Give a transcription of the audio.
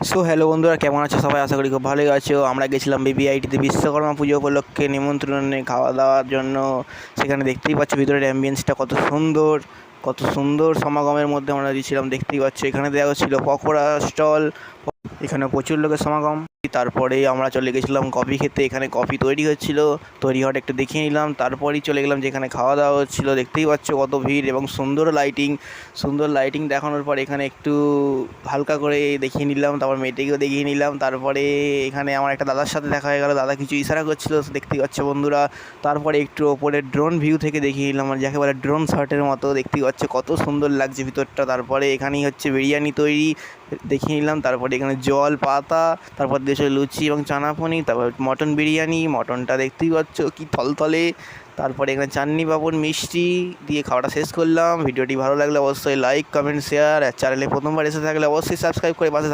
So hello বন্ধুরা, কেমন আছো সবাই? আশা করি খুব ভালোই আছো। আমরা গেছিলাম বিবিআইটিতে বিশ্বকর্মা পুজো উপলক্ষে নিমন্ত্রণে খাওয়া দাওয়ার জন্য। সেখানে দেখতেই পাচ্ছ ভিতরের অ্যাম্বিয়েন্সটা কত সুন্দর, কত সুন্দর সমাগমের মধ্যে আমরা গিয়েছিলাম। দেখতেই পাচ্ছ এখানে দেওয়া ছিল পকোড়া স্টল, এখানে প্রচুর লোকের সমাগম। তারপরে আমরা চলে গেছিলাম কফি খেতে। এখানে কফি তৈরি হচ্ছিল, তৈরি হওয়াটা একটু দেখিয়ে নিলাম। তারপরেই চলে গেলাম যেখানে খাওয়া দাওয়া হচ্ছিলো। দেখতেই পাচ্ছ কত ভিড় এবং সুন্দর লাইটিং। সুন্দর লাইটিং দেখানোর পর এখানে একটু হালকা করে দেখিয়ে নিলাম, তারপর মেয়েটাকেও দেখিয়ে নিলাম। তারপরে এখানে আমার একটা দাদার সাথে দেখা হয়ে গেল, দাদা কিছু ইশারা করছিল, দেখতেই পাচ্ছ বন্ধুরা। তারপরে একটু ওপরে ড্রোন ভিউ থেকে দেখিয়ে নিলাম, আর যাকে বলে ড্রোন শটের মতো। দেখতেই পাচ্ছ কত সুন্দর লাগছে ভিতরটা। তারপরে এখানেই হচ্ছে বিরিয়ানি তৈরি, দেখিয়ে নিলাম। তারপরে এখানে জল পাতা, তারপর দিয়েছে লুচি এবং চানা পনির, তারপর মটন বিরিয়ানি, মটনটা দেখতেই পাচ্ছ কি থলথলে। তারপরে এখানে চাটনি পাঁপড় মিষ্টি দিয়ে খাওয়াটা শেষ করলাম। ভিডিওটি ভালো লাগলে অবশ্যই লাইক কমেন্ট শেয়ার, আর চ্যানেলে প্রথমবার এসে থাকলে অবশ্যই সাবস্ক্রাইব করে পাশে